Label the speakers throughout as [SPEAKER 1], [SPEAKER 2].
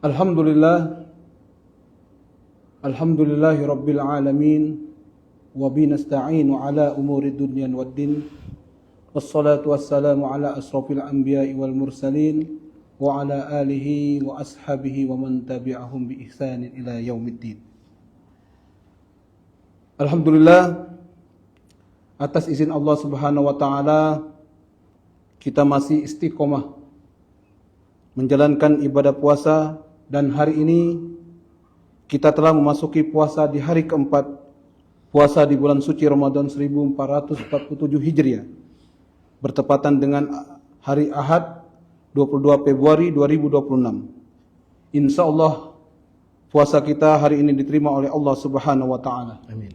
[SPEAKER 1] Alhamdulillah, alhamdulillahi rabbil alamin, wa binasta'inu ala umuri dunya waddin, wassalatu wassalamu ala asrafil anbiya'i wal mursalin, wa ala alihi wa ashabihi wa man tabi'ahum bi ihsanin ila yaumiddin. Alhamdulillah, atas izin Allah Subhanahu wa taala kita masih istiqomah menjalankan ibadah puasa, dan hari ini kita telah memasuki puasa di hari keempat puasa di bulan suci Ramadan 1447 Hijriah, bertepatan dengan hari Ahad 22 Februari 2026. Insya Allah puasa kita hari ini diterima oleh Allah Subhanahu wa taala. Amin.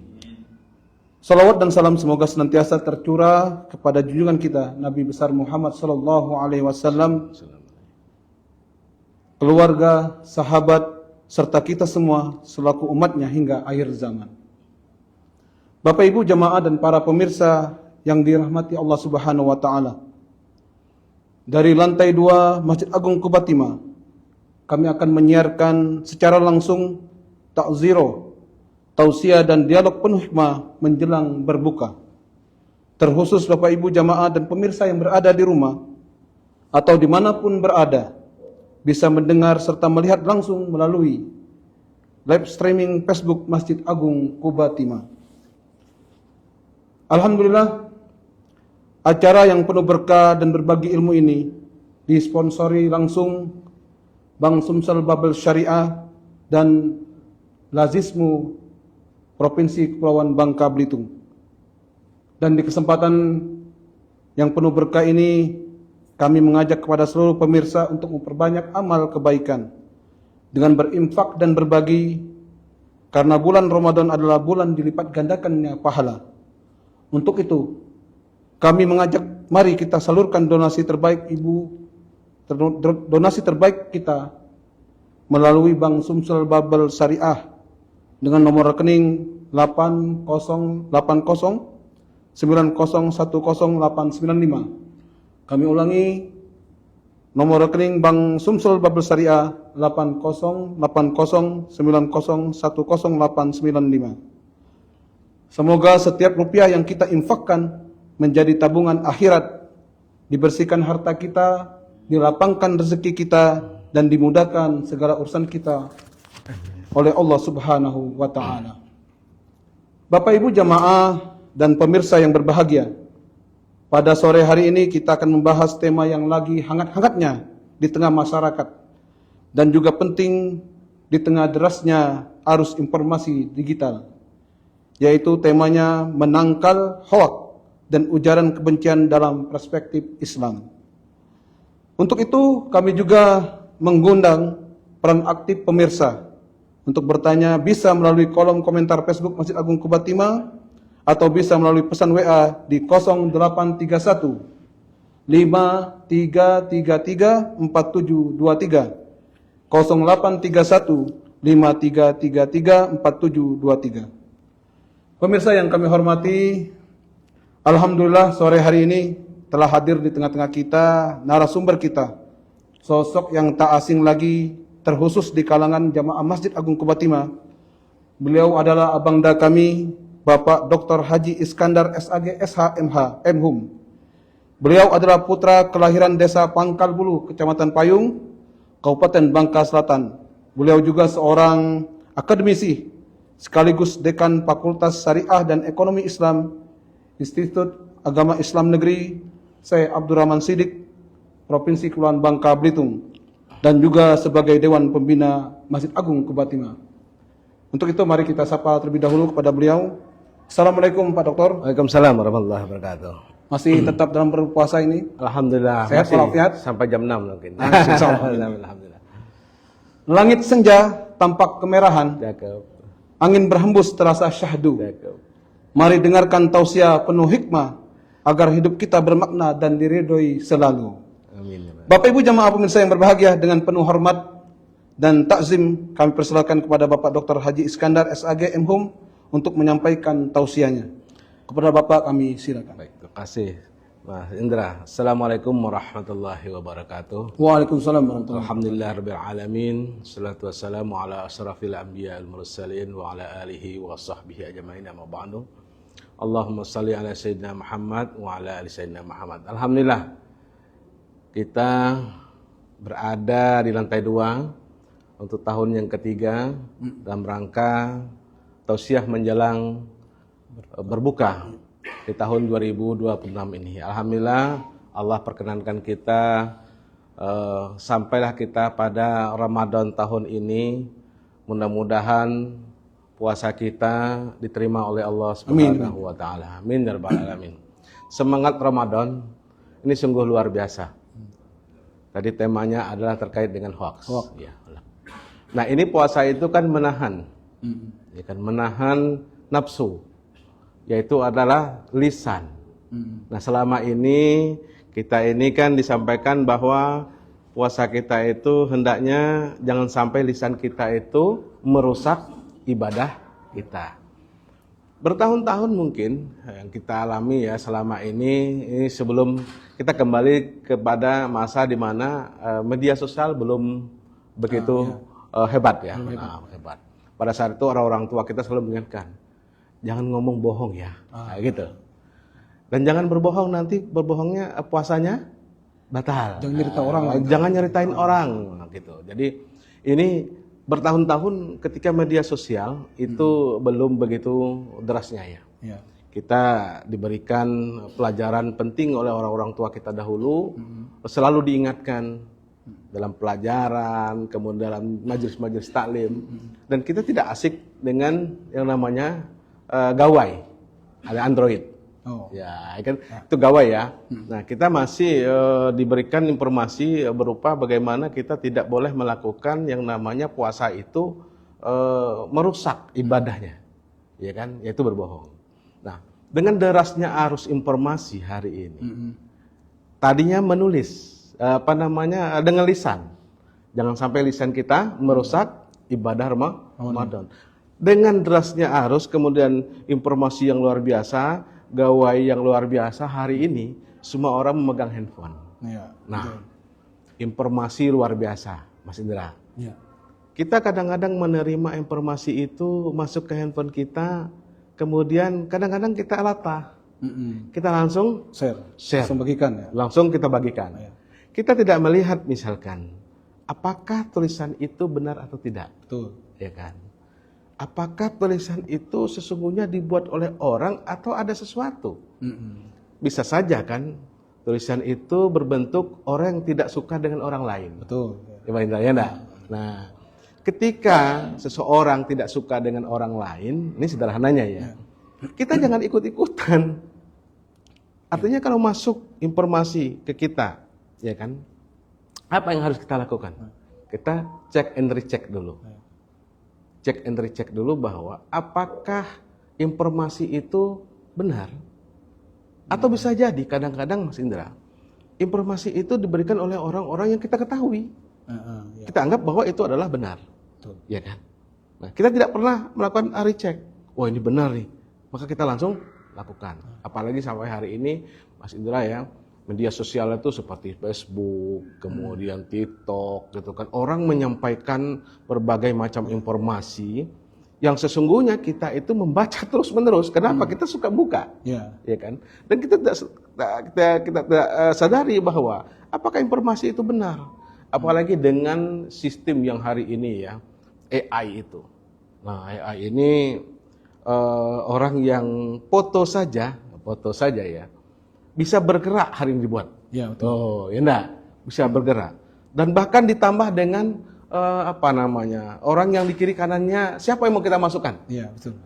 [SPEAKER 1] Salawat dan salam semoga senantiasa tercurah kepada junjungan kita Nabi besar Muhammad sallallahu alaihi wasallam, keluarga, sahabat, serta kita semua selaku umatnya hingga akhir zaman. Bapak Ibu jamaah dan para pemirsa yang dirahmati Allah Subhanahu wa taala. Dari lantai 2 Masjid Agung Quba Timah, kami akan menyiarkan secara langsung takziro, tausiah dan dialog penuh hikmah menjelang berbuka. Terkhusus Bapak Ibu jamaah dan pemirsa yang berada di rumah atau dimanapun berada, bisa mendengar serta melihat langsung melalui live streaming Facebook Masjid Agung Quba Timah. Alhamdulillah, acara yang penuh berkah dan berbagi ilmu ini disponsori langsung Bank Sumsel Babel Syariah dan Lazismu Provinsi Kepulauan Bangka Belitung. Dan di kesempatan yang penuh berkah ini, kami mengajak kepada seluruh pemirsa untuk memperbanyak amal kebaikan dengan berinfak dan berbagi, karena bulan Ramadan adalah bulan dilipat gandakannya pahala. Untuk itu, kami mengajak mari kita salurkan donasi terbaik donasi terbaik kita melalui Bank Sumsel Babel Syariah dengan nomor rekening 808090100895. Kami ulangi, nomor rekening Bank Sumsel Babel Syariah 808090100895. Semoga setiap rupiah yang kita infakkan menjadi tabungan akhirat, dibersihkan harta kita, dilapangkan rezeki kita, dan dimudahkan segala urusan kita oleh Allah Subhanahu wa taala. Bapak Ibu jamaah dan pemirsa yang berbahagia, pada sore hari ini kita akan membahas tema yang lagi hangat-hangatnya di tengah masyarakat dan juga penting di tengah derasnya arus informasi digital, yaitu temanya menangkal hoak dan ujaran kebencian dalam perspektif Islam. Untuk itu kami juga mengundang peran aktif pemirsa untuk bertanya, bisa melalui kolom komentar Facebook Masjid Agung Quba Timah atau bisa melalui pesan WA di 0831 5333 4723, 0831 5333 4723. Pemirsa yang kami hormati, alhamdulillah sore hari ini telah hadir di tengah-tengah kita narasumber kita, sosok yang tak asing lagi, terkhusus di kalangan jamaah Masjid Agung Quba Timah. Beliau adalah abangda kami, Bapak Dr. Haji Iskandar SAG SH MH MHum. Beliau adalah putra kelahiran desa Pangkal Bulu, Kecamatan Payung, Kabupaten Bangka Selatan. Beliau juga seorang akademisi sekaligus dekan Fakultas Syariah dan Ekonomi Islam Institut Agama Islam Negeri Syekh Abdurrahman Siddiq, Provinsi Kepulauan Bangka Belitung, dan juga sebagai Dewan Pembina Masjid Agung Quba Timah. Untuk itu mari kita sapa terlebih dahulu kepada beliau. Assalamualaikum Pak Doktor.
[SPEAKER 2] Waalaikumsalam warahmatullahi wabarakatuh.
[SPEAKER 1] Masih tetap dalam berpuasa ini?
[SPEAKER 2] Alhamdulillah.
[SPEAKER 1] Sehat walafiat?
[SPEAKER 2] Sampai jam 6 mungkin.
[SPEAKER 1] Alhamdulillah. Langit senja tampak kemerahan.
[SPEAKER 2] Cakep.
[SPEAKER 1] Angin berhembus terasa syahdu.
[SPEAKER 2] Cakep.
[SPEAKER 1] Mari dengarkan tausiah penuh hikmah agar hidup kita bermakna dan diridhoi selalu.
[SPEAKER 2] Amin.
[SPEAKER 1] Bapak Ibu jamaah pemirsa yang berbahagia, dengan penuh hormat dan takzim kami persilakan kepada Bapak Dr. Haji Iskandar SAG MHum untuk menyampaikan tausiahnya. Kepada Bapak kami silakan.
[SPEAKER 2] Baik, terima kasih Mas Indra, Assalamualaikum warahmatullahi wabarakatuh.
[SPEAKER 1] Waalaikumsalam warahmatullahi
[SPEAKER 2] Alhamdulillah rabbil alamin. Salatu wassalamu ala asrafil anbiya al mursalin wa ala alihi wa sahbihi ajmain, amma ba'du. Allahumma salli ala sayyidina Muhammad wa ala ali sayyidina Muhammad. Alhamdulillah kita berada di lantai 2 untuk tahun yang ketiga dalam rangka tausiah menjelang berbuka di tahun 2026 ini. Alhamdulillah Allah perkenankan kita sampailah kita pada Ramadan tahun ini. Mudah-mudahan puasa kita diterima oleh Allah Subhanahu wa taala. Amin ya rabbal alamin. Semangat Ramadan ini sungguh luar biasa. Tadi temanya adalah terkait dengan hoax. Ya. Nah, ini puasa itu kan menahan. Ya kan, menahan nafsu, yaitu adalah lisan. Nah, selama ini kita ini kan disampaikan bahwa puasa kita itu hendaknya jangan sampai lisan kita itu merusak ibadah kita. Bertahun-tahun mungkin yang kita alami ya selama ini sebelum kita kembali kepada masa di mana media sosial belum begitu hebat ya. Hebat. Pada saat itu orang-orang tua kita selalu mengingatkan, jangan ngomong bohong ya, gitu. Dan jangan berbohong, nanti berbohongnya puasanya batal.
[SPEAKER 1] Jangan nyerita orang lah.
[SPEAKER 2] Jangan nyeritain orang, gitu. Jadi ini bertahun-tahun ketika media sosial itu belum begitu derasnya ya. Kita diberikan pelajaran penting oleh orang-orang tua kita dahulu, selalu diingatkan dalam pelajaran, kemudian dalam majelis-majelis taklim, dan kita tidak asik dengan yang namanya gawai, ada Android. Ya, kan itu gawai ya. Nah, kita masih diberikan informasi berupa bagaimana kita tidak boleh melakukan yang namanya puasa itu merusak ibadahnya, ya kan? Yaitu berbohong. Nah, dengan derasnya arus informasi hari ini, tadinya menulis dengan lisan, jangan sampai lisan kita merusak ibadah Ramadan. Dengan derasnya arus, kemudian informasi yang luar biasa, gawai yang luar biasa, hari ini semua orang memegang handphone. Nah, informasi luar biasa, Mas Indra. Kita kadang-kadang menerima informasi itu masuk ke handphone kita, kemudian kadang-kadang kita latah. Kita langsung share.
[SPEAKER 1] Langsung bagikan ya.
[SPEAKER 2] Langsung kita bagikan. Kita tidak melihat misalkan apakah tulisan itu benar atau tidak.
[SPEAKER 1] Betul.
[SPEAKER 2] Ya kan? Apakah tulisan itu sesungguhnya dibuat oleh orang atau ada sesuatu? Bisa saja kan tulisan itu berbentuk orang yang tidak suka dengan orang lain.
[SPEAKER 1] Betul.
[SPEAKER 2] Ya, Pak Indra, ya enggak? Nah, ketika seseorang tidak suka dengan orang lain, ini sederhananya ya, kita jangan ikut-ikutan. Artinya kalau masuk informasi ke kita, ya kan, apa yang harus kita lakukan? Kita cek and recheck dulu. Cek and recheck dulu bahwa apakah informasi itu benar. Atau bisa jadi kadang-kadang Mas Indra, informasi itu diberikan oleh orang-orang yang kita ketahui. Kita anggap bahwa itu adalah benar. Ya kan? Nah, kita tidak pernah melakukan recheck. Wah, ini benar nih. Maka kita langsung lakukan. Apalagi sampai hari ini Mas Indra ya, media sosial itu seperti Facebook, kemudian TikTok gitu kan. Orang menyampaikan berbagai macam informasi yang sesungguhnya kita itu membaca terus-menerus. Kenapa? Kita suka buka. Ya kan? Dan kita tidak sadari bahwa apakah informasi itu benar. Apalagi dengan sistem yang hari ini ya, AI itu. Nah, AI ini orang yang foto saja ya, bisa bergerak hari ini dibuat.
[SPEAKER 1] Ya, betul.
[SPEAKER 2] Oh, ya enggak? Bisa bergerak. Dan bahkan ditambah dengan orang yang di kiri kanannya, siapa yang mau kita masukkan?
[SPEAKER 1] Iya, betul.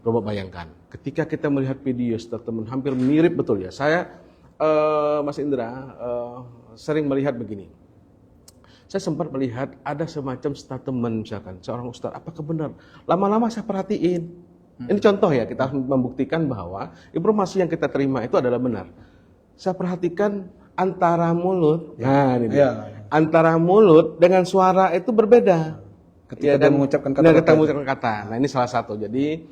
[SPEAKER 2] Coba bayangkan, ketika kita melihat video statement hampir mirip betul ya. Saya, Mas Indra, sering melihat begini. Saya sempat melihat ada semacam statement misalkan, seorang ustadz, apakah benar? Lama-lama saya perhatiin. Ini contoh ya, kita membuktikan bahwa informasi yang kita terima itu adalah benar. Saya perhatikan antara mulut, antara mulut dengan suara itu berbeda.
[SPEAKER 1] Ketika dia mengucapkan kata.
[SPEAKER 2] Nah, ini salah satu. Jadi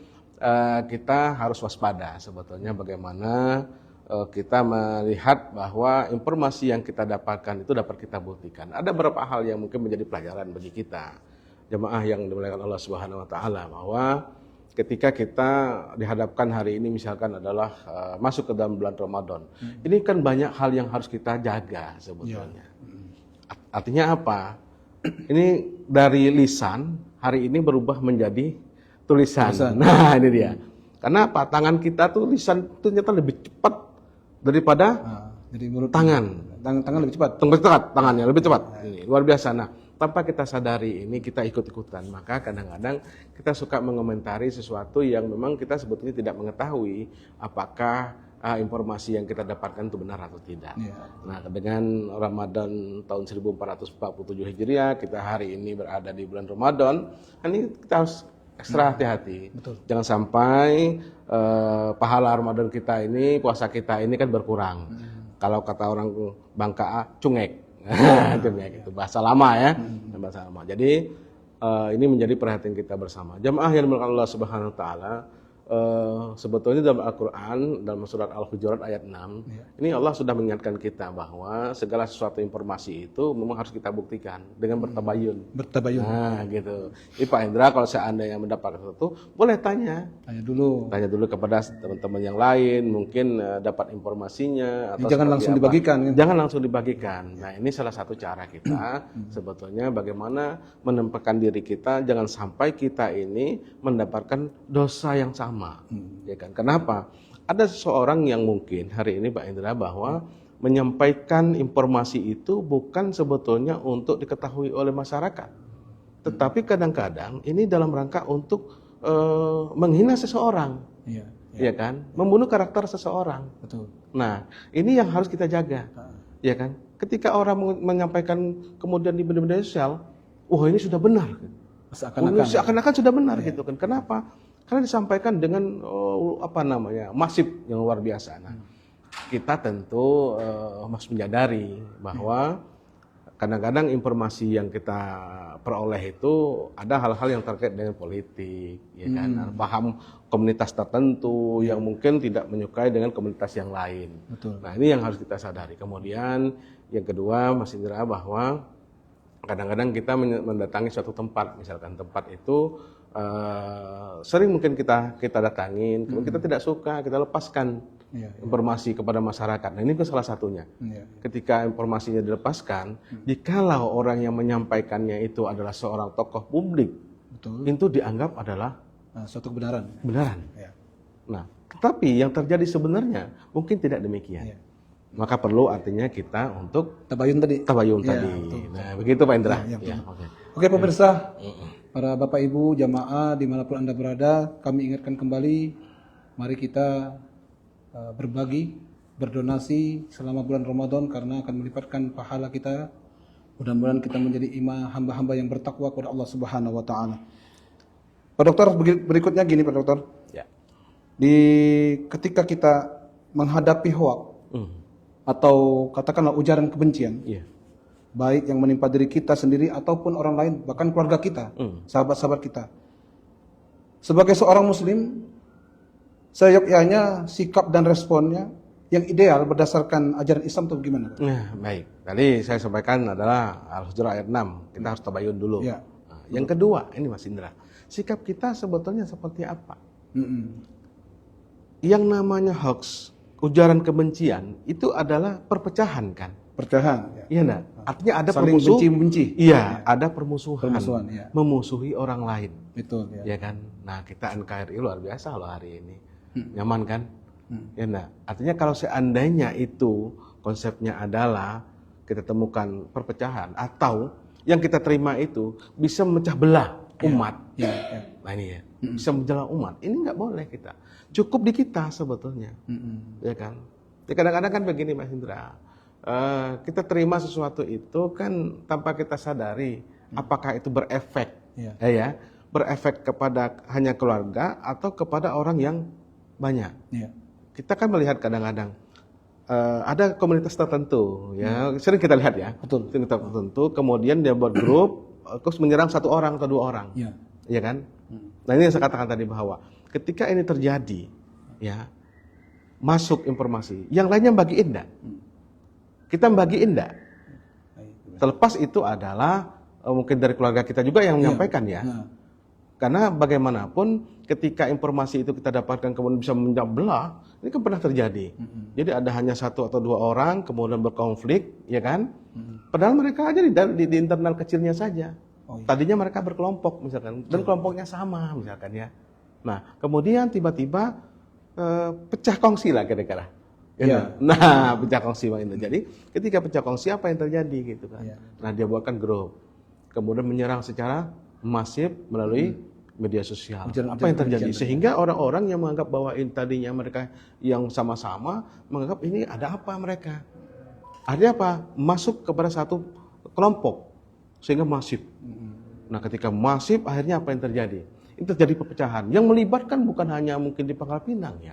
[SPEAKER 2] kita harus waspada sebetulnya bagaimana kita melihat bahwa informasi yang kita dapatkan itu dapat kita buktikan. Ada beberapa hal yang mungkin menjadi pelajaran bagi kita, jemaah yang dimuliakan Allah Subhanahu wa taala, bahwa ketika kita dihadapkan hari ini misalkan adalah masuk ke dalam bulan Ramadan. Ini kan banyak hal yang harus kita jaga sebetulnya. Artinya apa? Ini dari lisan hari ini berubah menjadi tulisan. Nah, ini dia. Karena apa? Tangan kita tuh lisan itu ternyata lebih cepat daripada
[SPEAKER 1] jadi menurut
[SPEAKER 2] tangan.
[SPEAKER 1] Tangan lebih cepat.
[SPEAKER 2] Lebih cepat, tangannya lebih cepat. Ini luar biasa. Nah, tanpa kita sadari ini kita ikut-ikutan. Maka kadang-kadang kita suka mengomentari sesuatu yang memang kita sebetulnya tidak mengetahui apakah informasi yang kita dapatkan itu benar atau tidak. Nah, dengan Ramadan tahun 1447 Hijriah, kita hari ini berada di bulan Ramadan, ini kita harus ekstra hati-hati. Jangan sampai pahala Ramadan kita ini, puasa kita ini kan berkurang. Kalau kata orang Bangka, cungek. Cungek itu bahasa lama ya. Bahasa lama. Jadi ini menjadi perhatian kita bersama. Jamaah yang dimuliakan Allah Subhanahu wa taala, sebetulnya dalam Al-Quran, dalam surat Al-Hujurat ayat 6, ini Allah sudah mengingatkan kita bahwa segala sesuatu informasi itu memang harus kita buktikan dengan bertabayun. Nah, gitu. Jadi Pak Indra, kalau seandainya mendapatkan sesuatu, boleh tanya. Tanya dulu kepada teman-teman yang lain, mungkin dapat informasinya. Atau
[SPEAKER 1] jangan langsung dibagikan.
[SPEAKER 2] Jangan langsung dibagikan. Nah, ini salah satu cara kita sebetulnya bagaimana menempatkan diri kita, jangan sampai kita ini mendapatkan dosa yang sama. Ya kan? Kenapa? Ada seseorang yang mungkin hari ini Pak Indra bahwa menyampaikan informasi itu bukan sebetulnya untuk diketahui oleh masyarakat, tetapi kadang-kadang ini dalam rangka untuk menghina seseorang, ya kan? Membunuh karakter seseorang. Nah, ini yang harus kita jaga, ya kan? Ketika orang menyampaikan kemudian di media sosial, wah ini sudah benar, seakan-akan sudah benar gitu kan? Kenapa? Karena disampaikan dengan masif yang luar biasa. Nah, kita tentu harus menyadari bahwa kadang-kadang informasi yang kita peroleh itu ada hal-hal yang terkait dengan politik, ya kan? Paham komunitas tertentu yang mungkin tidak menyukai dengan komunitas yang lain. Nah, ini yang harus kita sadari. Kemudian yang kedua, Mas Indra, bahwa kadang-kadang kita mendatangi suatu tempat, misalkan tempat itu sering mungkin kita datangin, kalau kita tidak suka, kita lepaskan informasi kepada masyarakat. Nah, ini salah satunya. Ketika informasinya dilepaskan, jikalau orang yang menyampaikannya itu adalah seorang tokoh publik, itu dianggap adalah
[SPEAKER 1] suatu kebenaran.
[SPEAKER 2] Nah, tetapi yang terjadi sebenarnya mungkin tidak demikian. Maka perlu artinya kita untuk tabayun tadi. Nah, begitu Pak Indra.
[SPEAKER 1] Oke pemirsa, para Bapak Ibu jamaah dimanapun Anda berada, kami ingatkan kembali, mari kita berbagi, berdonasi selama bulan Ramadan karena akan melipatkan pahala kita. Mudah-mudahan kita menjadi hamba-hamba yang bertakwa kepada Allah Subhanahu wa taala. Pak Dokter, berikutnya gini Pak Dokter. Ketika kita menghadapi hoak atau katakanlah ujaran kebencian, baik yang menimpa diri kita sendiri ataupun orang lain, bahkan keluarga kita, sahabat-sahabat kita. Sebagai seorang muslim, seyogyanya sikap dan responnya yang ideal berdasarkan ajaran Islam itu gimana?
[SPEAKER 2] Nah, baik. Tadi saya sampaikan adalah Al-Hujurat ayat 6, kita harus tabayun dulu. Nah, yang kedua, ini Mas Indra, sikap kita sebetulnya seperti apa? Yang namanya hoax, ujaran kebencian, itu adalah perpecahan kan?
[SPEAKER 1] Perpecahan.
[SPEAKER 2] Iya enggak? Artinya ada
[SPEAKER 1] saling benci-benci.
[SPEAKER 2] Iya, ada permusuhan.
[SPEAKER 1] Ya.
[SPEAKER 2] Memusuhi orang lain.
[SPEAKER 1] Betul.
[SPEAKER 2] Ya kan? Nah, kita NKRI luar biasa loh hari ini. Nyaman kan? Ya enggak? Artinya kalau seandainya itu konsepnya adalah kita temukan perpecahan atau yang kita terima itu bisa memecah belah umat. Nah ini ya, bisa menjelang umat. Ini nggak boleh kita. Cukup di kita sebetulnya, ya kan? Ya, kadang-kadang kan begini Mas Indra, kita terima sesuatu itu kan tanpa kita sadari apakah itu berefek, berefek kepada hanya keluarga atau kepada orang yang banyak. Kita kan melihat kadang-kadang ada komunitas tertentu, ya sering kita lihat ya, komunitas tertentu, kemudian dia buat grup, terus menyerang satu orang atau dua orang, ya kan? Nah ini yang saya katakan tadi bahwa ketika ini terjadi, ya masuk informasi, yang lainnya bagiin enggak? Kita bagiin enggak? Terlepas itu adalah mungkin dari keluarga kita juga yang menyampaikan ya. Karena bagaimanapun ketika informasi itu kita dapatkan kemudian bisa memecah belah, ini kan pernah terjadi. Jadi ada hanya 1 atau 2 orang kemudian berkonflik, ya kan? Padahal mereka aja di internal kecilnya saja. Tadinya mereka berkelompok misalkan, dan kelompoknya sama misalkan ya. Nah, kemudian tiba-tiba pecah kongsi lah kira-kira.
[SPEAKER 1] Ya.
[SPEAKER 2] Nah, pecah kongsi itu. Jadi ketika pecah kongsi apa yang terjadi gitu kan? Nah, dia buatkan grup, kemudian menyerang secara masif melalui media sosial. Apa yang terjadi? Sehingga orang-orang yang menganggap bahwa tadinya mereka yang sama-sama menganggap ini ada apa mereka? Artinya apa? Masuk kepada satu kelompok sehingga masif. Nah, ketika masif akhirnya apa yang terjadi? Ini terjadi perpecahan yang melibatkan bukan hanya mungkin di Pangkal Pinang ya,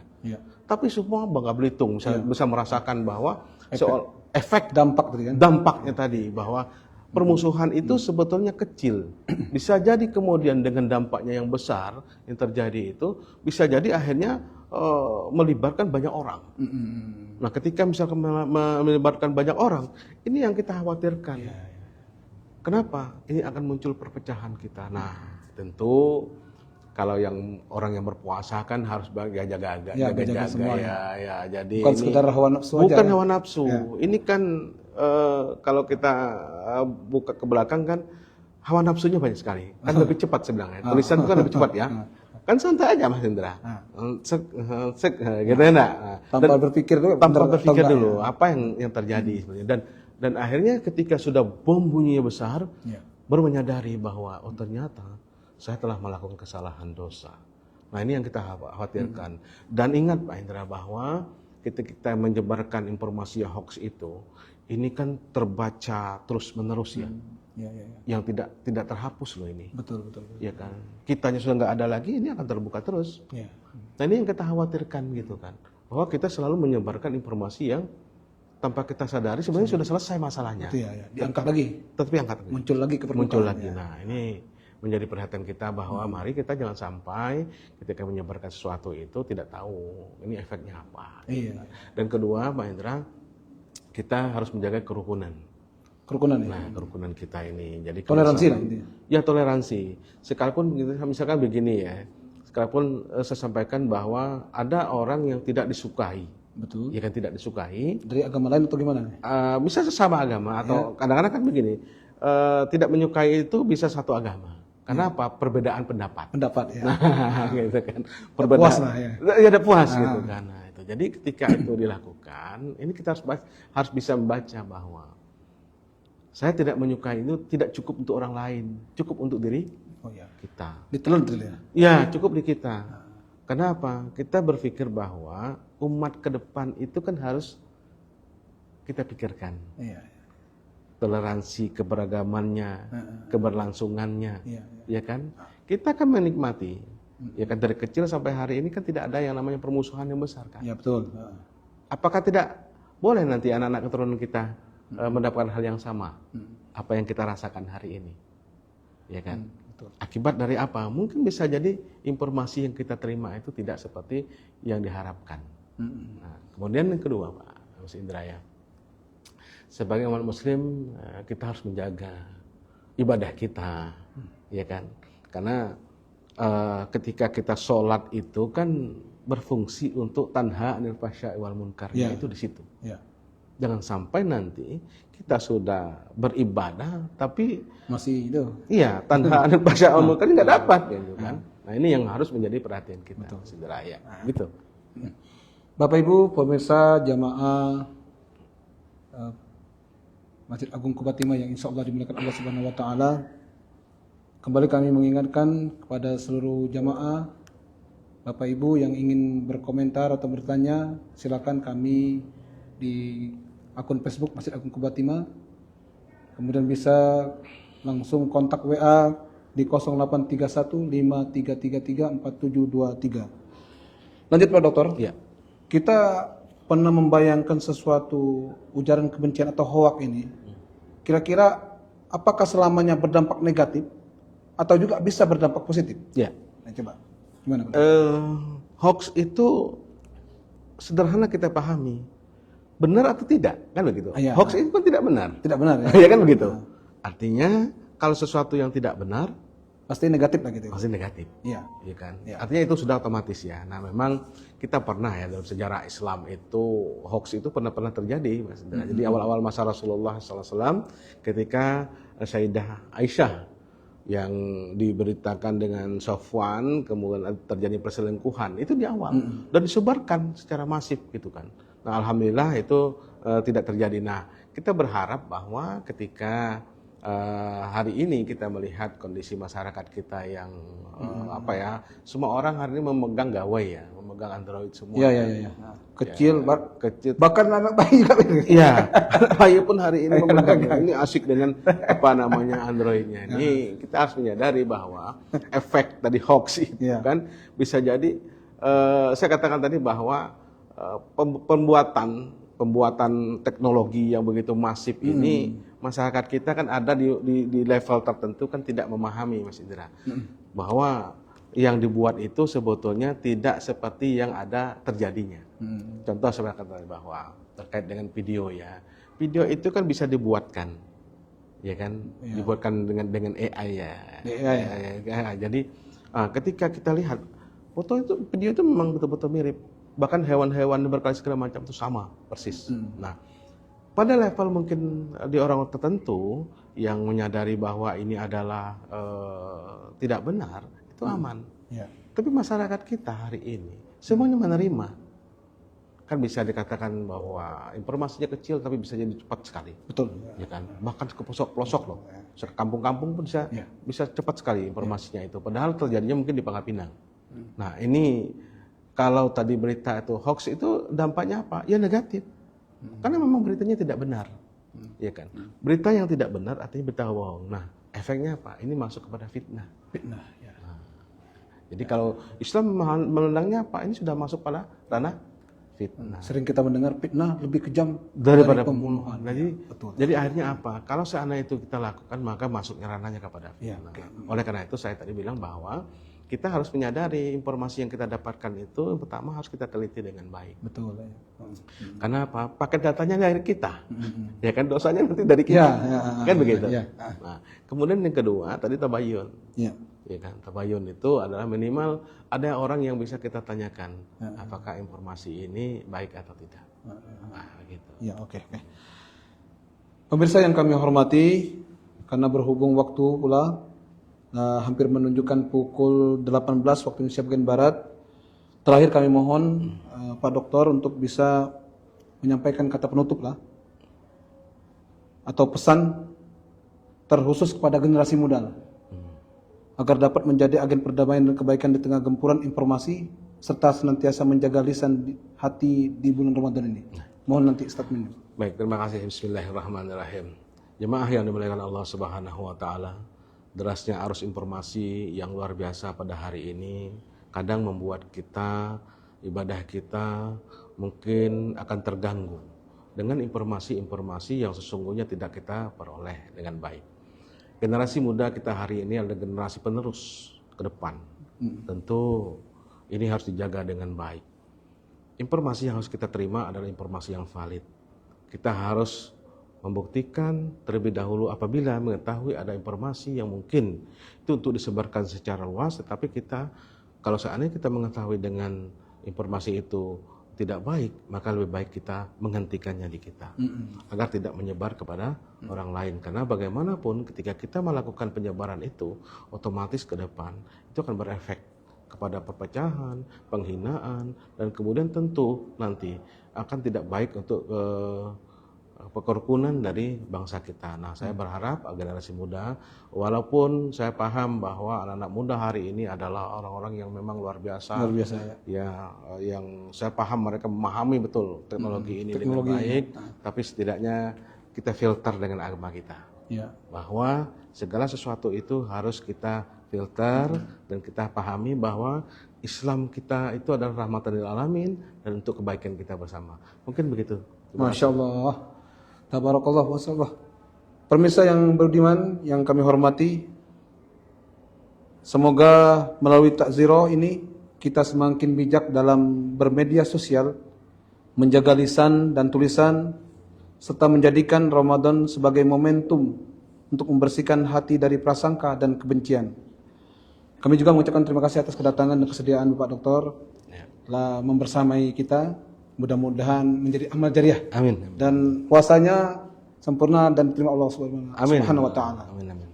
[SPEAKER 2] tapi semua Bangka Belitung bisa merasakan bahwa soal efek dampaknya tadi bahwa permusuhan itu sebetulnya kecil. Bisa jadi kemudian dengan dampaknya yang besar yang terjadi itu bisa jadi akhirnya melibatkan banyak orang. Nah, ketika misalkan melibatkan banyak orang, ini yang kita khawatirkan. Kenapa? Ini akan muncul perpecahan kita. Nah, tentu kalau yang orang yang berpuasa kan harus jaga-jaga semua ya. Jadi
[SPEAKER 1] bukan sekedar hawa nafsu aja.
[SPEAKER 2] Bukan hawa nafsu. Ini kan kalau kita buka ke belakang kan hawa nafsunya banyak sekali. Kan lebih cepat sebenarnya. Tulisan itu kan lebih cepat ya. Kan santai aja Mas Indra. Gitu enggak?
[SPEAKER 1] Tanpa berpikir
[SPEAKER 2] dulu apa yang terjadi sebenarnya. Dan akhirnya ketika sudah bom bunyinya besar, baru menyadari bahwa oh ternyata saya telah melakukan kesalahan dosa. Nah, ini yang kita khawatirkan. Dan ingat Pak Indra bahwa ketika kita menyebarkan informasi hoax itu, ini kan terbaca terus-menerus ya. Yang tidak terhapus loh ini.
[SPEAKER 1] Betul.
[SPEAKER 2] Ya kan. Kitanya sudah nggak ada lagi, ini akan terbuka terus. Nah, ini yang kita khawatirkan gitu kan. Bahwa kita selalu menyebarkan informasi yang tanpa kita sadari sebenarnya sudah selesai masalahnya.
[SPEAKER 1] Diangkat lagi.
[SPEAKER 2] Tapi angkat lagi.
[SPEAKER 1] Muncul lagi ke permukaan.
[SPEAKER 2] Muncul lagi. Nah, ini menjadi perhatian kita bahwa mari kita jangan sampai ketika menyebarkan sesuatu itu tidak tahu ini efeknya apa. Dan kedua, Pak Indra, kita harus menjaga kerukunan. Nah, kerukunan kita ini. Jadi
[SPEAKER 1] toleransi lah
[SPEAKER 2] intinya. Ya, toleransi. Sekalipun misalkan begini ya. Sekalipun saya sampaikan bahwa ada orang yang tidak disukai.
[SPEAKER 1] Betul.
[SPEAKER 2] Ya kan, tidak disukai.
[SPEAKER 1] Dari agama lain atau gimana?
[SPEAKER 2] Bisa sesama agama atau kadang-kadang kan begini. Tidak menyukai itu bisa satu agama. Karena apa? Perbedaan pendapat ya. Nah, gitu kan. Perbedaan. Puas lah ya. Ya ada puas gitu kan. Nah, itu. Jadi ketika itu dilakukan, ini kita harus bisa membaca bahwa saya tidak menyukai itu tidak cukup untuk orang lain, cukup untuk diri kita.
[SPEAKER 1] Ditelan ya.
[SPEAKER 2] Ya, cukup di kita. Kenapa? Kita berpikir bahwa umat ke depan itu kan harus kita pikirkan. Toleransi keberagamannya, keberlangsungannya, ya kan? Kita kan menikmati, ya kan, dari kecil sampai hari ini kan tidak ada yang namanya permusuhan yang besar kan?
[SPEAKER 1] Ya betul.
[SPEAKER 2] Apakah tidak boleh nanti anak-anak keturunan kita mendapatkan hal yang sama, apa yang kita rasakan hari ini, ya kan?
[SPEAKER 1] Betul.
[SPEAKER 2] Akibat dari apa? Mungkin bisa jadi informasi yang kita terima itu tidak seperti yang diharapkan. Nah, kemudian yang kedua, Pak Mas Indra ya. Sebagai umat muslim kita harus menjaga ibadah kita, ya kan? Karena ketika kita sholat itu kan berfungsi untuk tanha 'anil fahsya'i wal munkar, itu di situ. Jangan sampai nanti kita sudah beribadah tapi
[SPEAKER 1] masih itu.
[SPEAKER 2] Iya, tanha 'anil fahsya'i wal munkar nggak dapat, gitu kan? Nah, ini yang harus menjadi perhatian kita, saudara ya. Gitu.
[SPEAKER 1] Bapak Ibu pemirsa jamaah Masjid Agung Quba Timah yang insya Allah dimuliakan Allah Subhanahu Wa Taala, kembali kami mengingatkan kepada seluruh jamaah, Bapak Ibu yang ingin berkomentar atau bertanya, silakan kami di akun Facebook Masjid Agung Quba Timah, kemudian bisa langsung kontak WA di 083153334723. Lanjut Pak Dokter.
[SPEAKER 2] Ya.
[SPEAKER 1] Kita pernah membayangkan sesuatu ujaran kebencian atau hoak ini, kira-kira apakah selamanya berdampak negatif atau juga bisa berdampak positif?
[SPEAKER 2] Ya.
[SPEAKER 1] Nah, coba gimana?
[SPEAKER 2] Hoax itu sederhana kita pahami, benar atau tidak, kan begitu.
[SPEAKER 1] Iya.
[SPEAKER 2] Hoax itu kan tidak benar.
[SPEAKER 1] Tidak benar ya.
[SPEAKER 2] Ya kan begitu. Artinya kalau sesuatu yang tidak benar
[SPEAKER 1] Pasti negatif lah gitu.
[SPEAKER 2] pasti negatif.
[SPEAKER 1] Iya.
[SPEAKER 2] Iya kan?
[SPEAKER 1] Ya.
[SPEAKER 2] Artinya itu sudah otomatis ya. Nah, memang kita pernah ya dalam sejarah Islam itu hoax itu pernah terjadi, Mas Indra. Jadi awal-awal masa Rasulullah SAW ketika Sayyidah Aisyah yang diberitakan dengan Safwan kemudian terjadi perselingkuhan itu di awal dan disebarkan secara masif gitu kan. Nah, alhamdulillah itu tidak terjadi. Nah, kita berharap bahwa ketika hari ini kita melihat kondisi masyarakat kita yang semua orang hari ini memegang gawai ya, memegang Android semua.
[SPEAKER 1] Iya. Kecil,
[SPEAKER 2] Kecil.
[SPEAKER 1] bahkan anak bayi juga.
[SPEAKER 2] Iya, bayi pun hari ini memegang ini asik dengan Androidnya. Ini kita harus menyadari bahwa efek tadi hoax itu kan bisa jadi saya katakan tadi bahwa pembuatan teknologi yang begitu masif ini masyarakat kita kan ada di level tertentu kan tidak memahami, Mas Indra, bahwa yang dibuat itu sebetulnya tidak seperti yang ada terjadinya. Contoh saya katakan bahwa terkait dengan video ya, video itu kan bisa dibuatkan, ya kan, dibuatkan dengan AI ya. Jadi ketika kita lihat foto itu, video itu memang betul-betul mirip. Bahkan hewan-hewan berkali segala macam itu sama persis. Nah, pada level mungkin di orang tertentu yang menyadari bahwa ini adalah tidak benar, itu aman. Tapi masyarakat kita hari ini semuanya menerima. Kan bisa dikatakan bahwa informasinya kecil tapi bisa jadi cepat sekali.
[SPEAKER 1] Betul.
[SPEAKER 2] Ya kan? Bahkan ke pelosok-pelosok loh. Kampung-kampung pun bisa cepat sekali informasinya itu. Padahal terjadinya mungkin di Pangkal Pinang. Nah, ini kalau tadi berita itu hoax itu dampaknya apa? Ya negatif. Karena memang beritanya tidak benar. Ya kan? Berita yang tidak benar artinya berita bohong. Nah, efeknya apa? Ini masuk kepada fitnah.
[SPEAKER 1] Fitnah, ya.
[SPEAKER 2] Nah, jadi kalau Islam memandangnya apa? Ini sudah masuk pada ranah fitnah.
[SPEAKER 1] Sering kita mendengar fitnah lebih kejam
[SPEAKER 2] Daripada
[SPEAKER 1] dari
[SPEAKER 2] pembunuhan.
[SPEAKER 1] Betul.
[SPEAKER 2] Jadi akhirnya apa? Kalau seandainya itu kita lakukan, maka masuknya ranahnya kepada fitnah. Oleh karena itu saya tadi bilang bahwa kita harus menyadari informasi yang kita dapatkan itu yang pertama harus kita teliti dengan baik.
[SPEAKER 1] Betul. Ya.
[SPEAKER 2] Karena apa? Paket datanya dari kita. Ya kan, dosanya nanti dari kita. Kan begitu. Nah, kemudian yang kedua tadi tabayun. Ya kan, tabayun itu adalah minimal ada orang yang bisa kita tanyakan apakah informasi ini baik atau tidak. Nah, gitu.
[SPEAKER 1] Ya, oke. Pemirsa yang kami hormati, karena berhubung waktu pula hampir menunjukkan pukul 18 waktu Indonesia bagian Barat. Terakhir kami mohon Pak Dokter untuk bisa menyampaikan kata penutup lah, atau pesan terkhusus kepada generasi muda lah, agar dapat menjadi agen perdamaian dan kebaikan di tengah gempuran informasi serta senantiasa menjaga lisan hati di bulan Ramadan ini. Mohon nanti statement.
[SPEAKER 2] Baik, terima kasih. Bismillahirrahmanirrahim. Jemaah yang dimuliakan Allah Subhanahu wa taala, derasnya arus informasi yang luar biasa pada hari ini kadang membuat kita, ibadah kita mungkin akan terganggu dengan informasi-informasi yang sesungguhnya tidak kita peroleh dengan baik. Generasi muda kita hari ini adalah generasi penerus ke depan. Tentu ini harus dijaga dengan baik. Informasi yang harus kita terima adalah informasi yang valid. Kita harus membuktikan terlebih dahulu apabila mengetahui ada informasi yang mungkin itu untuk disebarkan secara luas, tetapi kita kalau seandainya kita mengetahui dengan informasi itu tidak baik, maka lebih baik kita menghentikannya di kita agar tidak menyebar kepada orang lain. Karena bagaimanapun ketika kita melakukan penyebaran itu, otomatis ke depan itu akan berefek kepada perpecahan, penghinaan, dan kemudian tentu nanti akan tidak baik untuk kerukunan dari bangsa kita. Nah, saya berharap generasi muda, walaupun saya paham bahwa anak-anak muda hari ini adalah orang-orang yang memang luar biasa. Luar biasa ya. Yang saya paham mereka memahami betul teknologi ini dengan baik, tapi setidaknya kita filter dengan agama kita. Bahwa segala sesuatu itu harus kita filter dan kita pahami bahwa Islam kita itu adalah rahmatan lil alamin dan untuk kebaikan kita bersama. Mungkin begitu.
[SPEAKER 1] Masya Allah. Tabarakallah wa sallam. Pemirsa yang beriman yang kami hormati, semoga melalui takziroh ini kita semakin bijak dalam bermedia sosial menjaga lisan dan tulisan, serta menjadikan Ramadan sebagai momentum untuk membersihkan hati dari prasangka dan kebencian. Kami juga mengucapkan terima kasih atas kedatangan dan kesediaan Bapak Doktor telah membersamai kita. Mudah-mudahan menjadi amal jariah.
[SPEAKER 2] Amin.
[SPEAKER 1] Dan puasanya sempurna dan diterima Allah Subhanahu wa taala.
[SPEAKER 2] Amin.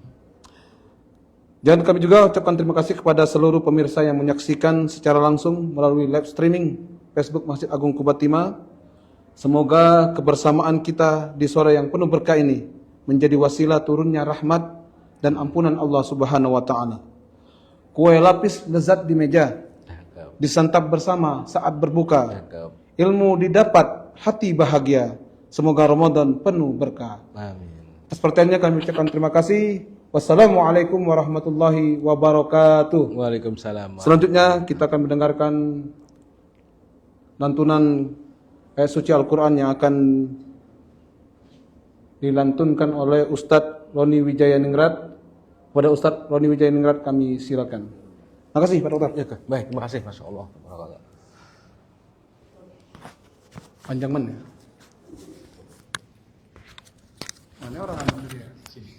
[SPEAKER 1] Dan kami juga ucapkan terima kasih kepada seluruh pemirsa yang menyaksikan secara langsung melalui live streaming Facebook Masjid Agung Kubatima. Semoga kebersamaan kita di sore yang penuh berkah ini menjadi wasilah turunnya rahmat dan ampunan Allah Subhanahu wa taala. Kue lapis lezat di meja, disantap bersama saat berbuka. Ilmu didapat, hati bahagia. Semoga Ramadan penuh berkah.
[SPEAKER 2] Amin.
[SPEAKER 1] Atas perhatiannya kami ucapkan terima kasih. Wassalamualaikum warahmatullahi wabarakatuh.
[SPEAKER 2] Waalaikumsalam.
[SPEAKER 1] Selanjutnya kita akan mendengarkan lantunan ayat suci Al-Quran yang akan dilantunkan oleh Ustadz Roni Wijayaningrat. Kepada Ustadz Roni Wijayaningrat kami silakan. Terima kasih Pak Dokter.
[SPEAKER 2] Ya, baik, terima kasih. Masya Allah.
[SPEAKER 1] Panjang mana? Mana orang ambil dia? Sini.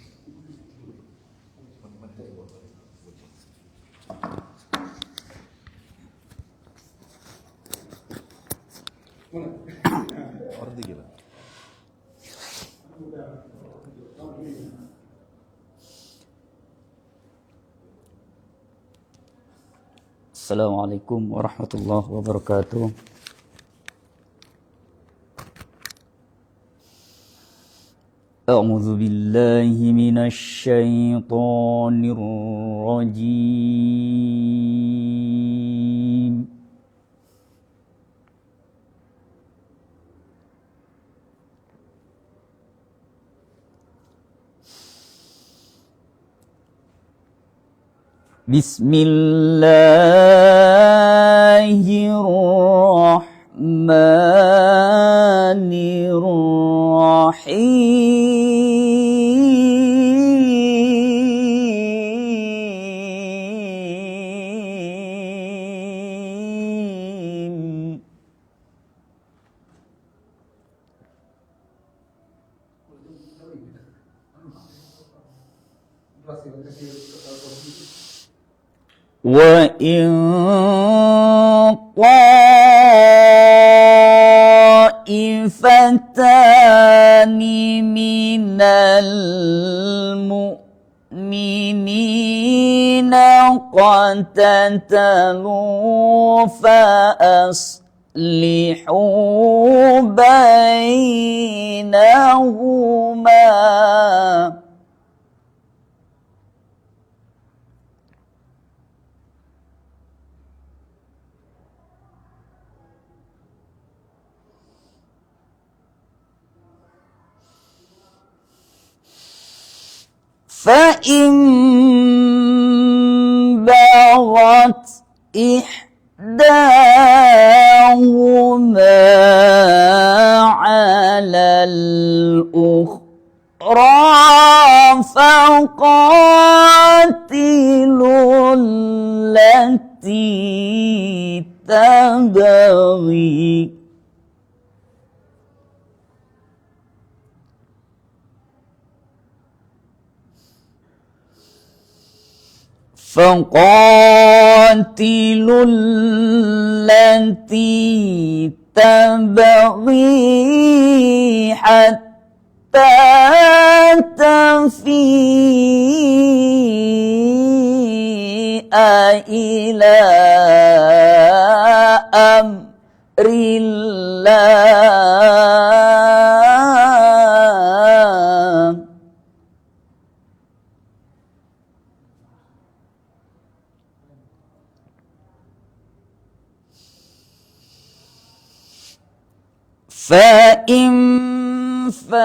[SPEAKER 2] Ordi gila.
[SPEAKER 3] Assalamualaikum warahmatullahi wabarakatuh. A'udzu billahi minasy syaithanir rajim. Bismillahirrahmanirrahim. وَإِن طَائِفَتَانِ مِنَ الْمُؤْمِنِينَ اقْتَتَلُوا فَأَصْلِحُوا بَيْنَهُمَا. فَإِن بَغَتْ إِحْدَاهُمَا عَلَى الْأُخْرَى فَقَاتِلُوا الَّتِي تَبْغِي التي تبغي حتى تفيء إلى أمر الله. فَإِن فَاءَتْ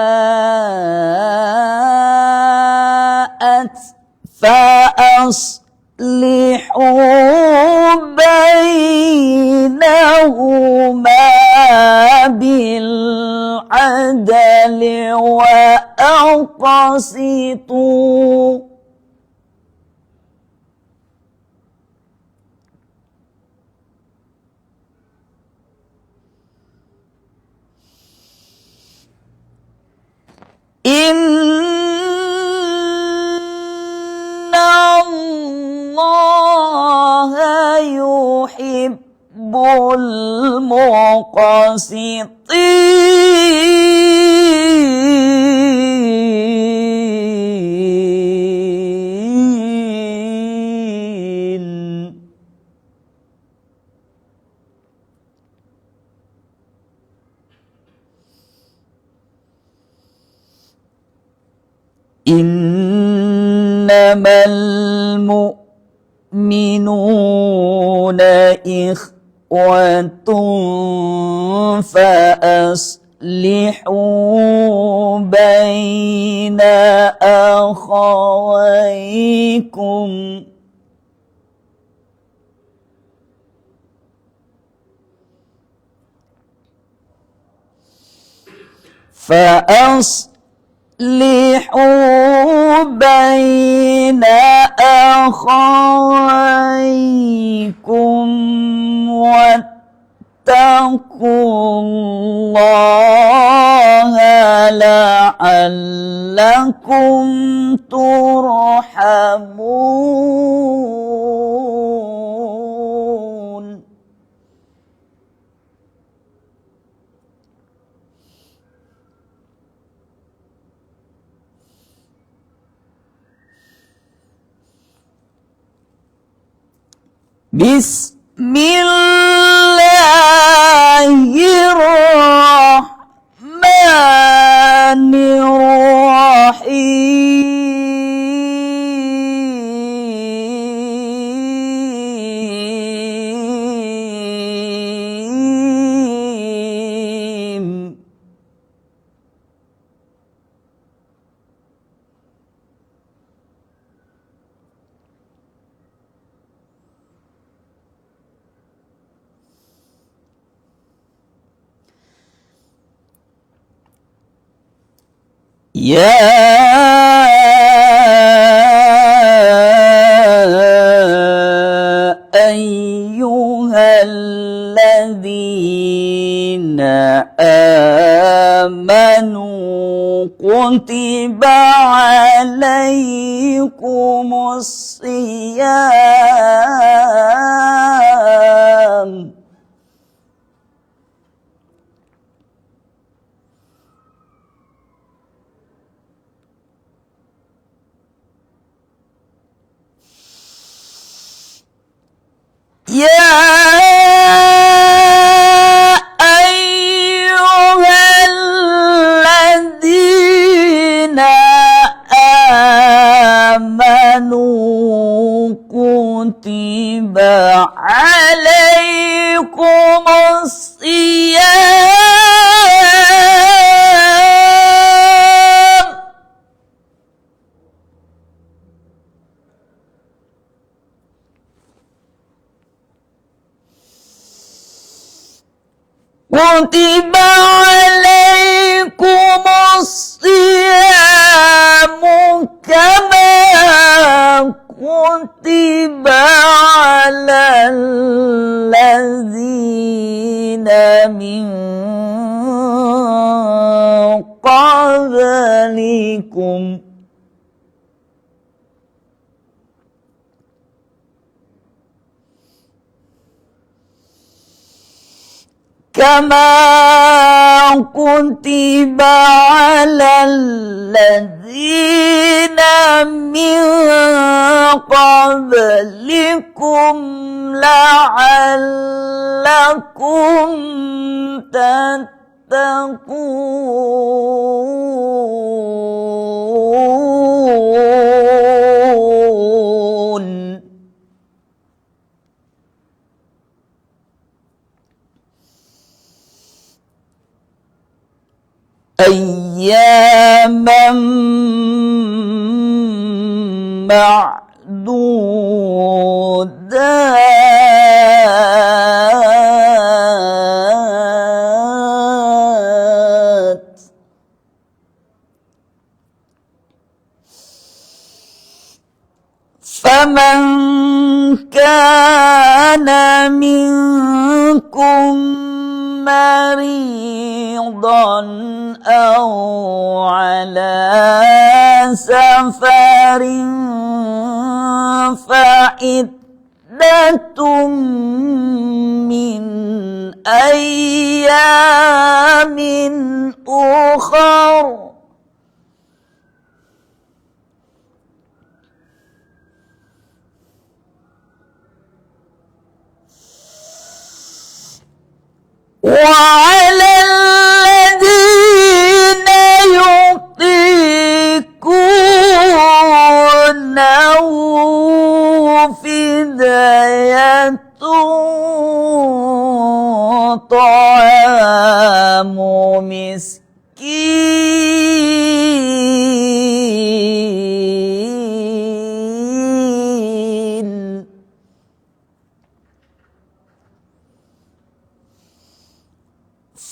[SPEAKER 3] فَأَصْلِحُوا بَيْنَهُمَا بِالْعَدْلِ وَأَقْسِطُوا Inna Allah yuhibbul muqasitin. Innamal mu'minuna ikhwatun fa aslihu baina akhawaykum. Fa أصلحوا بين أخويكم واتقوا الله لعلكم ترحمون. Bismillahirrahmanirrahim. Ya ayyuhalladzina amanu kutiba alaikumus siyam Ya ayyuhalladzina amanu kutiba alaikumus siyam kutiba alaikumus siyamu kama kutiba alal ladzina min qablikum kama kutiba alal ladzina min qablikum la'allakum tattaqun. Ayyaman ma'dudat. Faman kana minkum maridan مريضا أو على سفر فعدة من أيام أخر وعلى الذين يطيقونه فدية طعام مسكين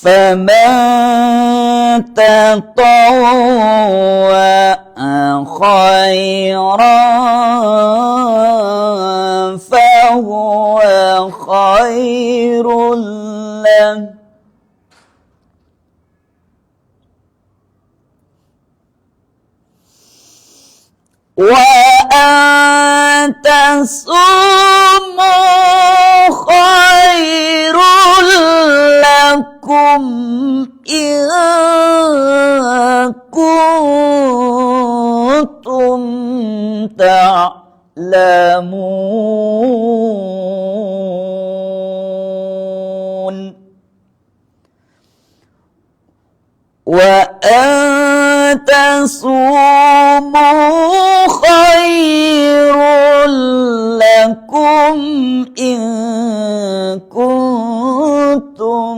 [SPEAKER 3] فمن تطوع خيرا فهو خير له وأن تصوموا خير لكم إن كنتم تعلمون وأن تصوموا خير لكم إن كنتم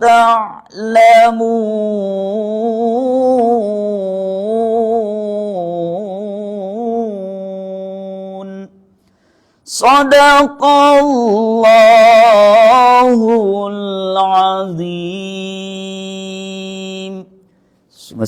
[SPEAKER 3] تعلمون صدق الله العظيم